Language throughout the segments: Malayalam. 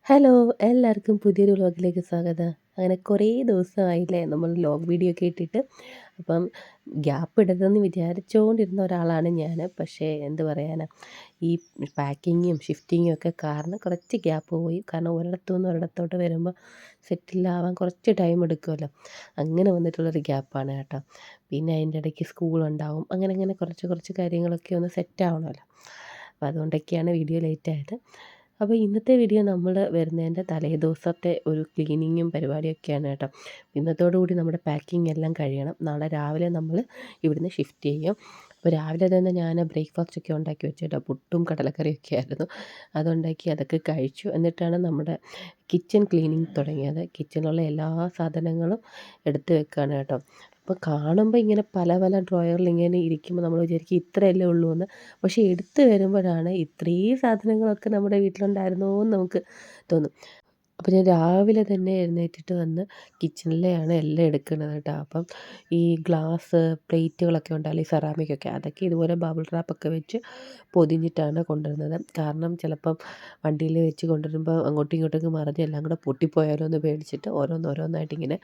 ഹലോ! എല്ലാവർക്കും പുതിയൊരു വ്ലോഗിലേക്ക് സ്വാഗതം. അങ്ങനെ കുറേ ദിവസമായില്ലേ നമ്മൾ വ്ലോഗ് വീഡിയോ ഒക്കെ ഇട്ടിട്ട്. അപ്പം ഗ്യാപ്പ് ഇടരുതെന്ന് വിചാരിച്ചുകൊണ്ടിരുന്ന ഒരാളാണ് ഞാൻ. പക്ഷേ എന്ത് പറയാനാ, ഈ പാക്കിങ്ങും ഷിഫ്റ്റിങ്ങും ഒക്കെ കാരണം കുറച്ച് ഗ്യാപ്പ് പോയി. കാരണം ഒരിടത്തു നിന്ന് ഒരിടത്തോട്ട് വരുമ്പോൾ സെറ്റിലാവാൻ കുറച്ച് ടൈം എടുക്കുമല്ലോ. അങ്ങനെ വന്നിട്ടുള്ളൊരു ഗ്യാപ്പാണ് കേട്ടോ. പിന്നെ അതിൻ്റെ ഇടയ്ക്ക് സ്കൂളുണ്ടാവും. അങ്ങനെ അങ്ങനെ കുറച്ച് കുറച്ച് കാര്യങ്ങളൊക്കെ ഒന്ന് സെറ്റ് ആവണമല്ലോ. അപ്പോൾ അതുകൊണ്ടൊക്കെയാണ് വീഡിയോ ലേറ്റായത്. അപ്പോൾ ഇന്നത്തെ വീഡിയോ നമ്മൾ വരുന്നതിൻ്റെ തലേദിവസത്തെ ഒരു ക്ലീനിങ്ങും പരിപാടിയൊക്കെയാണ് കേട്ടോ. ഇന്നത്തോടു കൂടി നമ്മുടെ പാക്കിംഗ് എല്ലാം കഴിയണം. നാളെ രാവിലെ നമ്മൾ ഇവിടുന്ന് ഷിഫ്റ്റ് ചെയ്യും. അപ്പോൾ രാവിലെ തന്നെ ഞാൻ ബ്രേക്ക്ഫാസ്റ്റ് ഒക്കെ ഉണ്ടാക്കി വെച്ചു കേട്ടോ. പുട്ടും കടലക്കറിയൊക്കെ ആയിരുന്നു. അതുണ്ടാക്കി അതൊക്കെ കഴിച്ചു. എന്നിട്ടാണ് നമ്മുടെ കിച്ചൺ ക്ലീനിങ് തുടങ്ങിയത്. കിച്ചണിലുള്ള എല്ലാ സാധനങ്ങളും എടുത്ത് വെക്കുകയാണ് കേട്ടോ. അപ്പോൾ കാണുമ്പോൾ ഇങ്ങനെ പല പല ഡ്രോയറിൽ ഇങ്ങനെ ഇരിക്കുമ്പോൾ നമ്മൾ വിചാരിക്കും ഇത്രയല്ലേ ഉള്ളൂ എന്ന്. പക്ഷേ എടുത്ത് വരുമ്പോഴാണ് ഇത്രയും സാധനങ്ങളൊക്കെ നമ്മുടെ വീട്ടിലുണ്ടായിരുന്നോ എന്ന് നമുക്ക് തോന്നും. അപ്പോൾ ഞാൻ രാവിലെ തന്നെ എഴുന്നേറ്റിട്ട് വന്ന് കിച്ചണിലെയാണ് എല്ലാം എടുക്കുന്നത് കേട്ടോ. അപ്പം ഈ ഗ്ലാസ് പ്ലേറ്റുകളൊക്കെ ഉണ്ടല്ലോ, ഈ സെറാമിക്കൊക്കെ, അതൊക്കെ ഇതുപോലെ ബബിൾ റാപ്പൊക്കെ വെച്ച് പൊതിഞ്ഞിട്ടാണ് കൊണ്ടുവരുന്നത്. കാരണം ചിലപ്പം വണ്ടിയിൽ വെച്ച് കൊണ്ടുവരുമ്പോൾ അങ്ങോട്ടും ഇങ്ങോട്ടൊക്കെ മറിഞ്ഞ് എല്ലാം കൂടെ പൊട്ടിപ്പോയാലോ എന്ന് പേടിച്ചിട്ട് ഓരോന്നോരോന്നായിട്ട് ഇങ്ങനെ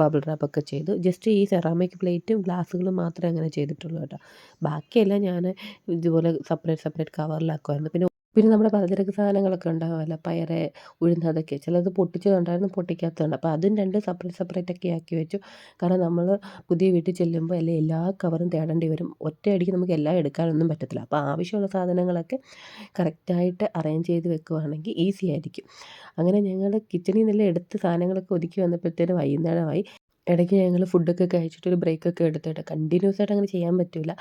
ബബിൾ റാപ്പൊക്കെ ചെയ്തു. ജസ്റ്റ് ഈ സെറാമിക് പ്ലേറ്റും ഗ്ലാസ്സുകളും മാത്രമേ അങ്ങനെ ചെയ്തിട്ടുള്ളൂ കേട്ടോ. ബാക്കിയെല്ലാം ഞാൻ ഇതുപോലെ സെപ്പറേറ്റ് സെപ്പറേറ്റ് കവറിലാക്കുമായിരുന്നു. പിന്നെ നമ്മുടെ പലചരക്ക് സാധനങ്ങളൊക്കെ ഉണ്ടാകുമല്ലോ, പയറ്, ഉഴുന്ന്, അതൊക്കെ ചിലത് പൊട്ടിച്ചതുണ്ടായിരുന്നു, പൊട്ടിക്കാത്തതുണ്ട്. അപ്പോൾ അതും രണ്ടും സെപ്പറേറ്റ് സെപ്പറേറ്റ് ഒക്കെ ആക്കി വെച്ചു. കാരണം നമ്മൾ പുതിയ വീട്ടിൽ ചെല്ലുമ്പോൾ എല്ലാ കവറും തേടേണ്ടി വരും. ഒറ്റയടിക്ക് നമുക്ക് എല്ലാം എടുക്കാനൊന്നും പറ്റത്തില്ല. അപ്പോൾ ആവശ്യമുള്ള സാധനങ്ങളൊക്കെ കറക്റ്റായിട്ട് അറേഞ്ച് ചെയ്ത് വെക്കുകയാണെങ്കിൽ ഈസി ആയിരിക്കും. അങ്ങനെ ഞങ്ങൾ കിച്ചണിൽ നിന്നെല്ലാം എടുത്ത് സാധനങ്ങളൊക്കെ ഒതുക്കി വന്നപ്പോഴത്തേനും വൈകുന്നേരമായി. ഇടയ്ക്ക് ഞങ്ങൾ ഫുഡൊക്കെ കഴിച്ചിട്ട് ഒരു ബ്രേക്കൊക്കെ എടുത്തിട്ട് കണ്ടിന്യൂസ് ആയിട്ട് അങ്ങനെ ചെയ്യാൻ പറ്റില്ല.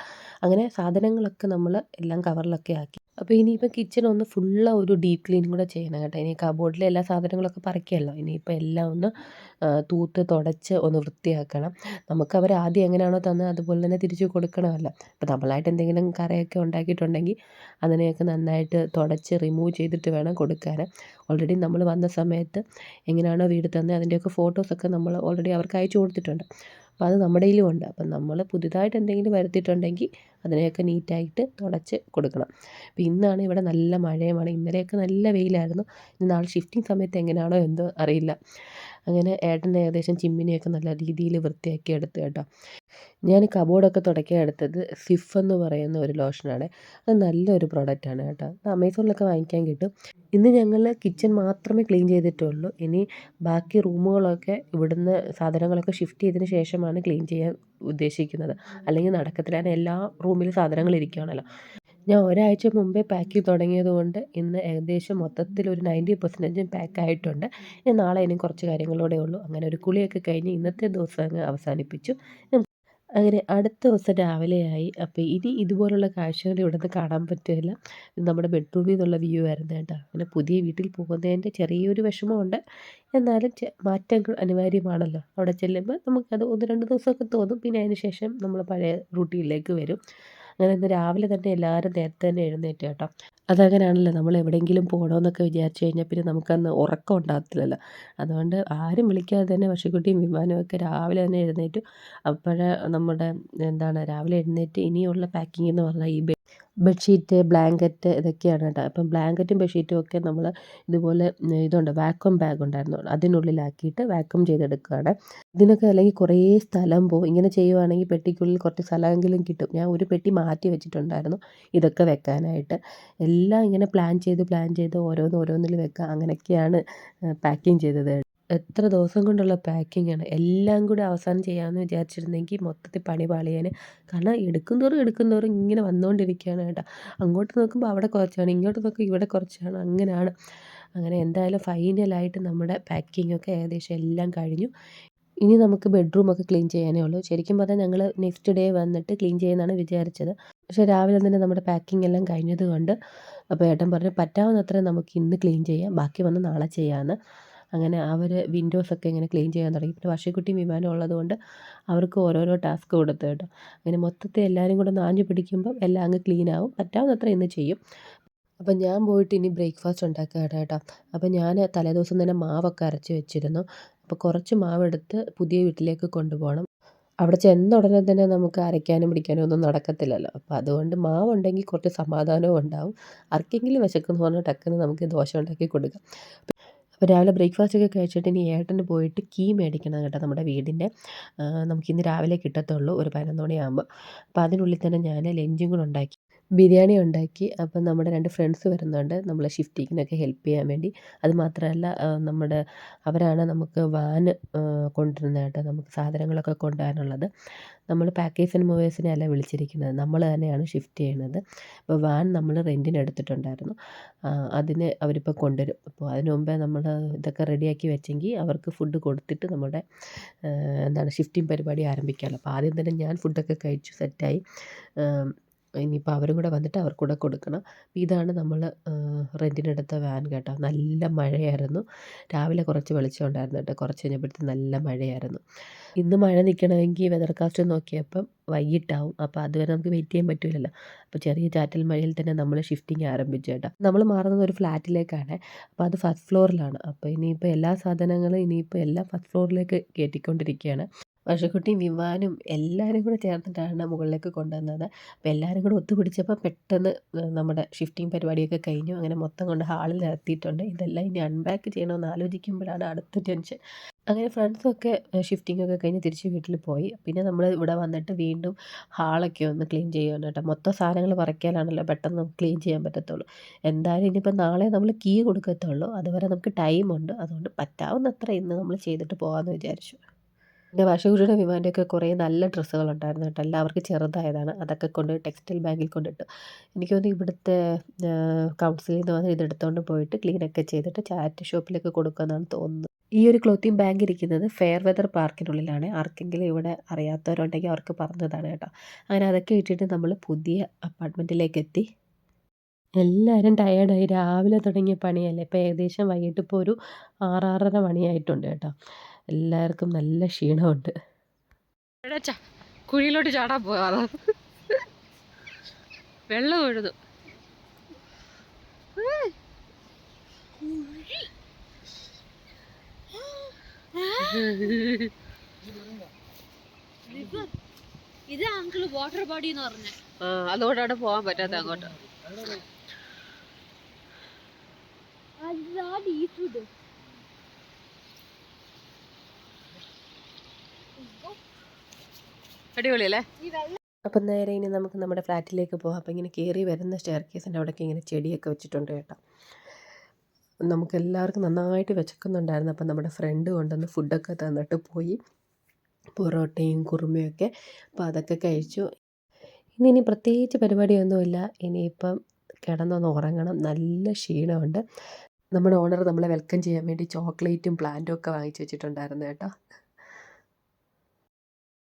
അങ്ങനെ സാധനങ്ങളൊക്കെ നമ്മൾ എല്ലാം കവറിലൊക്കെ ആക്കി. അപ്പോൾ ഇനിയിപ്പോൾ കിച്ചൺ ഒന്ന് ഫുള്ള് ഒരു ഡീപ്പ് ക്ലീനിങ് കൂടെ ചെയ്യണം കേട്ടോ. ഇനി കബോർഡിലെ എല്ലാ സാധനങ്ങളൊക്കെ പറിക്കുമല്ലോ, ഇനിയിപ്പോൾ എല്ലാം ഒന്ന് തൂത്ത് തുടച്ച് ഒന്ന് വൃത്തിയാക്കണം. നമുക്ക് അവർ ആദ്യം എങ്ങനെയാണോ തന്നത് അതുപോലെ തന്നെ തിരിച്ച് കൊടുക്കണമല്ലോ. ഇപ്പോൾ നമ്മളായിട്ട് എന്തെങ്കിലും കറിയൊക്കെ ഉണ്ടാക്കിയിട്ടുണ്ടെങ്കിൽ അതിനെയൊക്കെ നന്നായിട്ട് തുടച്ച് റിമൂവ് ചെയ്തിട്ട് വേണം കൊടുക്കാൻ. ഓൾറെഡി നമ്മൾ വന്ന സമയത്ത് എങ്ങനെയാണോ വീട് തന്നത് അതിൻ്റെയൊക്കെ ഫോട്ടോസൊക്കെ നമ്മൾ ഓൾറെഡി അവർക്ക് അയച്ചു കൊടുത്തിട്ടുണ്ട്. അപ്പോൾ അത് നമ്മുടെ കയ്യിലും ഉണ്ട്. അപ്പം നമ്മൾ പുതുതായിട്ട് എന്തെങ്കിലും വരുത്തിയിട്ടുണ്ടെങ്കിൽ അതിനെയൊക്കെ നീറ്റായിട്ട് തുടച്ച് കൊടുക്കണം. അപ്പോൾ ഇന്നാണ് ഇവിടെ നല്ല മഴയുമാണ്. ഇന്നലെയൊക്കെ നല്ല വെയിലായിരുന്നു. ഇനി നാളെ ഷിഫ്റ്റിംഗ് സമയത്ത് എങ്ങനെയാണോ എന്തോ അറിയില്ല. അങ്ങനെ ഏട്ടൻ ഏകദേശം ചിമ്മിനിയൊക്കെ നല്ല രീതിയിൽ വൃത്തിയാക്കി എടുത്തു കേട്ടോ. ഞാൻ കബോർഡൊക്കെ തുടയ്ക്കാൻ എടുത്തത് സിഫ് എന്ന് പറയുന്ന ഒരു ലോഷനാണ്. അത് നല്ലൊരു പ്രോഡക്റ്റാണ് കേട്ടോ. അത് ആമസോണിലൊക്കെ വാങ്ങിക്കാൻ കിട്ടും. ഇന്ന് ഞങ്ങൾ കിച്ചൺ മാത്രമേ ക്ലീൻ ചെയ്തിട്ടുള്ളൂ. ഇനി ബാക്കി റൂമുകളൊക്കെ ഇവിടുന്ന് സാധനങ്ങളൊക്കെ ഷിഫ്റ്റ് ചെയ്തതിന് ശേഷമാണ് ക്ലീൻ ചെയ്യാൻ ഉദ്ദേശിക്കുന്നത്. അല്ലെങ്കിൽ നടക്കത്തില്ല. കാരണം എല്ലാ റൂമിലും സാധനങ്ങൾ ഇരിക്കുകയാണല്ലോ. ഞാൻ ഒരാഴ്ച മുമ്പേ പാക്കിങ് തുടങ്ങിയത് കൊണ്ട് ഇന്ന് ഏകദേശം മൊത്തത്തിൽ ഒരു 90% പാക്കായിട്ടുണ്ട്. ഇനി നാളെ ഇനിയും കുറച്ച് കാര്യങ്ങളൂടെ ഉള്ളൂ. അങ്ങനെ ഒരു കുളിയൊക്കെ കഴിഞ്ഞ് ഇന്നത്തെ ദിവസം അങ്ങ് അവസാനിപ്പിച്ചു. അങ്ങനെ അടുത്ത ദിവസം രാവിലെയായി. അപ്പോൾ ഇനി ഇതുപോലുള്ള കാഴ്ചകൾ ഇവിടുന്ന് കാണാൻ പറ്റുകയില്ല. നമ്മുടെ ബെഡ്റൂമിൽ നിന്നുള്ള വ്യൂ ആയിരുന്നു കേട്ടോ. അങ്ങനെ പുതിയ വീട്ടിൽ പോകുന്നതിൻ്റെ ചെറിയൊരു വിഷമമുണ്ട്. എന്നാലും മാറ്റങ്ങൾ അനിവാര്യമാണല്ലോ. അവിടെ ചെല്ലുമ്പോൾ നമുക്കത് 1-2 ദിവസമൊക്കെ തോന്നും. പിന്നെ അതിന് ശേഷം നമ്മൾ പഴയ റൂട്ടീനിലേക്ക് വരും. അങ്ങനെ ഇന്ന് രാവിലെ തന്നെ എല്ലാവരും നേരത്തെ തന്നെ എഴുന്നേറ്റ് കേട്ടോ. അതങ്ങനെയാണല്ലോ, നമ്മൾ എവിടെയെങ്കിലും പോകണമെന്നൊക്കെ വിചാരിച്ചു കഴിഞ്ഞാൽ പിന്നെ നമുക്കന്ന് ഉറക്കം ഉണ്ടാകത്തില്ലല്ലോ. അതുകൊണ്ട് ആരും വിളിക്കാതെ തന്നെ വർഷക്കുട്ടിയും വിമാനവും ഒക്കെ രാവിലെ തന്നെ എഴുന്നേറ്റു. അപ്പോഴേ നമ്മുടെ രാവിലെ എഴുന്നേറ്റ് ഇനിയുള്ള പാക്കിംഗ് എന്ന് പറഞ്ഞാൽ ഈ ബെഡ്ഷീറ്റ്, ബ്ലാങ്കറ്റ് ഇതൊക്കെയാണ് കേട്ടോ. അപ്പം ബ്ലാങ്കറ്റും ബെഡ്ഷീറ്റും ഒക്കെ നമ്മൾ ഇതുപോലെ ഇതുണ്ട്, വാക്വം ബാഗ് ഉണ്ടായിരുന്നു, അതിനുള്ളിലാക്കിയിട്ട് വാക്വം ചെയ്തെടുക്കുകയാണ്. ഇതിനൊക്കെ അല്ലെങ്കിൽ കുറേ സ്ഥലം പോകും. ഇങ്ങനെ ചെയ്യുവാണെങ്കിൽ പെട്ടിക്കുള്ളിൽ കുറച്ച് സ്ഥലമെങ്കിലും കിട്ടും. ഞാൻ ഒരു പെട്ടി മാറ്റി വെച്ചിട്ടുണ്ടായിരുന്നു ഇതൊക്കെ വെക്കാനായിട്ട്. എല്ലാം ഇങ്ങനെ പ്ലാൻ ചെയ്ത് ഓരോന്നിൽ വെക്കുക, അങ്ങനെയൊക്കെയാണ് പാക്കിങ് ചെയ്തത്. എത്ര ദിവസം കൊണ്ടുള്ള പാക്കിങ്ങാണ്. എല്ലാം കൂടി അവസാനം ചെയ്യാമെന്ന് വിചാരിച്ചിരുന്നെങ്കിൽ മൊത്തത്തിൽ പണി പാളിയേനെ. കാരണം എടുക്കും തോറും ഇങ്ങനെ വന്നുകൊണ്ടിരിക്കുകയാണ് കേട്ടോ. അങ്ങോട്ട് നോക്കുമ്പോൾ അവിടെ കുറച്ചാണ്, ഇങ്ങോട്ട് നോക്കുമ്പോൾ ഇവിടെ കുറച്ചാണ്, അങ്ങനെയാണ്. അങ്ങനെ എന്തായാലും ഫൈനലായിട്ട് നമ്മുടെ പാക്കിങ്ങൊക്കെ ഏകദേശം എല്ലാം കഴിഞ്ഞു. ഇനി നമുക്ക് ബെഡ്റൂമൊക്കെ ക്ലീൻ ചെയ്യാനേ ഉള്ളൂ. ശരിക്കും പറഞ്ഞാൽ ഞങ്ങൾ നെക്സ്റ്റ് ഡേ വന്നിട്ട് ക്ലീൻ ചെയ്യാമെന്നാണ് വിചാരിച്ചത്. പക്ഷേ രാവിലെ തന്നെ നമ്മുടെ പാക്കിങ് എല്ലാം കഴിഞ്ഞത് കൊണ്ട് അപ്പോൾ ഏട്ടൻ പറഞ്ഞു പറ്റാവുന്നത്രയും നമുക്ക് ഇന്ന് ക്ലീൻ ചെയ്യാം, ബാക്കി വന്ന് നാളെ ചെയ്യാമെന്ന്. അങ്ങനെ അവർ വിൻഡോസൊക്കെ ഇങ്ങനെ ക്ലീൻ ചെയ്യാൻ തുടങ്ങി. പിന്നെ വർഷക്കുട്ടിയും വിമാനം ഉള്ളതുകൊണ്ട് അവർക്ക് ഓരോരോ ടാസ്ക് കൊടുത്തു കേട്ടോ. അങ്ങനെ മൊത്തത്തിൽ എല്ലാവരും കൂടെ ഒന്ന് ആഞ്ഞു പിടിക്കുമ്പം എല്ലാം അങ്ങ് ക്ലീനാവും. പറ്റാവുന്നത്ര ഇന്ന് ചെയ്യും. അപ്പം ഞാൻ പോയിട്ട് ഇനി ബ്രേക്ക്ഫാസ്റ്റ് ഉണ്ടാക്കുകയാണ് കേട്ടോ. അപ്പം ഞാൻ തലേദിവസം തന്നെ മാവൊക്കെ അരച്ച് വെച്ചിരുന്നു. അപ്പോൾ കുറച്ച് മാവെടുത്ത് പുതിയ വീട്ടിലേക്ക് കൊണ്ടുപോകണം. അവിടെ ചെന്ന ഉടനെ തന്നെ നമുക്ക് അരയ്ക്കാനും പിടിക്കാനും ഒന്നും നടക്കത്തില്ലല്ലോ. അപ്പോൾ അതുകൊണ്ട് മാവുണ്ടെങ്കിൽ കുറച്ച് സമാധാനവും ഉണ്ടാവും. ആർക്കെങ്കിലും വിശക്കുമെന്ന് പറഞ്ഞാൽ ടക്കുന്ന് നമുക്ക് ദോശ ഉണ്ടാക്കി കൊടുക്കാം. അപ്പോൾ രാവിലെ ബ്രേക്ക്ഫാസ്റ്റൊക്കെ കഴിച്ചിട്ട് ഇനി ഏട്ടന് പോയിട്ട് കീ മേടിക്കണം കേട്ടോ നമ്മുടെ വീടിൻ്റെ. നമുക്കിന്ന് രാവിലെ കിട്ടത്തുള്ളൂ ഒരു 11 മണിയാകുമ്പോൾ. അപ്പോൾ അതിനുള്ളിൽ തന്നെ ഞാൻ ലഞ്ചും കൂടെ ഉണ്ടാക്കി. ബിരിയാണി ഉണ്ടാക്കി. അപ്പം നമ്മുടെ 2 ഫ്രണ്ട്സ് വരുന്നുണ്ട് നമ്മളെ ഷിഫ്റ്റിങ്ങിനൊക്കെ ഹെൽപ്പ് ചെയ്യാൻ വേണ്ടി. അത് മാത്രമല്ല അവരാണ് നമുക്ക് വാന് കൊണ്ടുവരുന്നത് കേട്ടോ. നമുക്ക് സാധനങ്ങളൊക്കെ കൊണ്ടുവരാനുള്ളത്. നമ്മൾ പാക്കേജ് ആൻഡ് മൂവേഴ്സിനെ അല്ല വിളിച്ചിരിക്കുന്നത്. നമ്മൾ തന്നെയാണ് ഷിഫ്റ്റ് ചെയ്യുന്നത്. അപ്പോൾ വാൻ നമ്മൾ റെൻറ്റിന് എടുത്തിട്ടുണ്ടായിരുന്നു. അതിന് അവരിപ്പോൾ കൊണ്ടുവരും. അപ്പോൾ അതിന് മുമ്പേ നമ്മൾ ഇതൊക്കെ റെഡിയാക്കി വെച്ചെങ്കിൽ അവർക്ക് ഫുഡ് കൊടുത്തിട്ട് നമ്മുടെ ഷിഫ്റ്റിംഗ് പരിപാടി ആരംഭിക്കാമല്ലോ. അപ്പോൾ ആദ്യം തന്നെ ഞാൻ ഫുഡൊക്കെ കഴിച്ചു സെറ്റായി. ഇനിയിപ്പോൾ അവരും കൂടെ വന്നിട്ട് അവർക്കും കൂടെ കൊടുക്കണം. ഇതാണ് നമ്മൾ റെൻറ്റിനെടുത്ത വാൻ കേട്ടോ. നല്ല മഴയായിരുന്നു. രാവിലെ കുറച്ച് വെളിച്ചം ഉണ്ടായിരുന്നു കേട്ടോ. കുറച്ച് കഴിഞ്ഞപ്പോഴത്തേക്കും നല്ല മഴയായിരുന്നു. ഇന്ന് മഴ നിൽക്കണമെങ്കിൽ വെതർകാസ്റ്റ് നോക്കിയപ്പം വൈകിട്ടാവും. അപ്പോൾ അതുവരെ നമുക്ക് വെയിറ്റ് ചെയ്യാൻ പറ്റില്ലല്ലോ. അപ്പോൾ ചെറിയ ചാറ്റൽ മഴയിൽ തന്നെ നമ്മൾ ഷിഫ്റ്റിംഗ് ആരംഭിച്ചു കേട്ടോ. നമ്മൾ മാറുന്നത് ഒരു ഫ്ലാറ്റിലേക്കാണ്. അപ്പോൾ അത് ഫസ്റ്റ് ഫ്ലോറിലാണ്. അപ്പോൾ ഇനിയിപ്പോൾ എല്ലാ സാധനങ്ങളും എല്ലാം ഫസ്റ്റ് ഫ്ലോറിലേക്ക് കയറ്റിക്കൊണ്ടിരിക്കുകയാണ്. വർഷക്കുട്ടിയും വിവാനും എല്ലാവരും കൂടെ ചേർന്നിട്ടാണ് മുകളിലേക്ക് കൊണ്ടുവന്നത്. അപ്പോൾ എല്ലാവരും കൂടെ ഒത്തുപിടിച്ചപ്പോൾ പെട്ടെന്ന് നമ്മുടെ ഷിഫ്റ്റിംഗ് പരിപാടിയൊക്കെ കഴിഞ്ഞു. അങ്ങനെ മൊത്തം കൊണ്ട് ഹാളിൽ നിർത്തിയിട്ടുണ്ട്. ഇതെല്ലാം ഇനി അൺപാക്ക് ചെയ്യണമെന്ന് ആലോചിക്കുമ്പോഴാണ് അടുത്ത ടെൻഷൻ. അങ്ങനെ ഫ്രണ്ട്സൊക്കെ ഷിഫ്റ്റിംഗൊക്കെ കഴിഞ്ഞ് തിരിച്ച് വീട്ടിൽ പോയി. പിന്നെ നമ്മൾ ഇവിടെ വന്നിട്ട് വീണ്ടും ഹാളൊക്കെ ഒന്ന് ക്ലീൻ ചെയ്യുകയാണ് കേട്ടോ. മൊത്തം സാധനങ്ങൾ പറിക്കാനാണല്ലോ പെട്ടെന്ന് നമുക്ക് ക്ലീൻ ചെയ്യാൻ പറ്റത്തുള്ളൂ. എന്തായാലും ഇനിയിപ്പോൾ നാളെ നമ്മൾ കീ കൊടുക്കത്തുള്ളൂ. അതുവരെ നമുക്ക് ടൈമുണ്ട്. അതുകൊണ്ട് പറ്റാവുന്നത്ര ഇന്ന് നമ്മൾ ചെയ്തിട്ട് പോകാമെന്ന് വിചാരിച്ചു. പിന്നെ വർഷക്കുട്ടിയുടെ വിവാൻ്റെയൊക്കെ കുറേ നല്ല ഡ്രസ്സുകളുണ്ടായിരുന്നു കേട്ടോ. എല്ലാവർക്കും ചെറുതായതാണ്. അതൊക്കെ കൊണ്ട് ടെക്സ്റ്റൈൽ ബാഗിൽ കൊണ്ടിട്ടു. എനിക്ക് തോന്നുന്നു ഇവിടുത്തെ കൗൺസിലിൽ നിന്ന് വന്ന് ഇതെടുത്തുകൊണ്ട് പോയിട്ട് ക്ലീനൊക്കെ ചെയ്തിട്ട് ചാരിറ്റി ഷോപ്പിലേക്ക് കൊടുക്കുമെന്നാണ് തോന്നുന്നത്. ഈ ഒരു ക്ലോത്തിങ് ബാഗ് ഇരിക്കുന്നത് ഫെയർ വെതർ പാർക്കിനുള്ളിലാണ്. ആർക്കെങ്കിലും ഇവിടെ അറിയാത്തവരുണ്ടെങ്കിൽ അവർക്ക് പറഞ്ഞതാണ് കേട്ടോ. അങ്ങനെ അതൊക്കെ ഇട്ടിട്ട് നമ്മൾ പുതിയ അപ്പാർട്ട്മെൻറ്റിലേക്ക് എത്തി. എല്ലാവരും ടയേർഡായി. രാവിലെ തുടങ്ങിയ പണിയല്ലേ. ഇപ്പോൾ ഏകദേശം വൈകിട്ട് ഇപ്പോൾ ഒരു 6, 6:30 മണിയായിട്ടുണ്ട് കേട്ടോ. എല്ലാവർക്കും നല്ല ക്ഷീണമുണ്ട്. കുഴിയിലോട്ട് ചാടാൻ പോകാതെ വെള്ളം ഒഴുതു. ഇത് അങ്കിള് വാട്ടർ ബോഡി എന്ന് പറഞ്ഞ അതുകൊണ്ടാണ് പോകാൻ പറ്റാത്ത അങ്ങോട്ട്. അടിപൊളിയല്ലേ. അപ്പം നേരെ ഇനി നമുക്ക് നമ്മുടെ ഫ്ലാറ്റിലേക്ക് പോകാം. അപ്പോൾ ഇങ്ങനെ കയറി വരുന്ന സ്റ്റെയർ കേസിൻ്റെ അവിടെയൊക്കെ ഇങ്ങനെ ചെടിയൊക്കെ വെച്ചിട്ടുണ്ട് കേട്ടോ. നമുക്ക് എല്ലാവർക്കും നന്നായിട്ട് വിശക്കുന്നുണ്ടായിരുന്നു. അപ്പം നമ്മുടെ ഫ്രണ്ട് കൊണ്ടുവന്ന് ഫുഡൊക്കെ തന്നിട്ട് പോയി. പൊറോട്ടയും കുറുമയൊക്കെ. അപ്പോൾ അതൊക്കെ കഴിച്ചു. ഇനി പ്രത്യേകിച്ച് പരിപാടിയൊന്നുമില്ല. ഇനിയിപ്പം കിടന്നൊന്ന് ഉറങ്ങണം. നല്ല ക്ഷീണമുണ്ട്. നമ്മുടെ ഓണർ നമ്മളെ വെൽക്കം ചെയ്യാൻ വേണ്ടി ചോക്ലേറ്റും പ്ലാന്റും ഒക്കെ വാങ്ങിച്ച് വെച്ചിട്ടുണ്ടായിരുന്നു കേട്ടോ.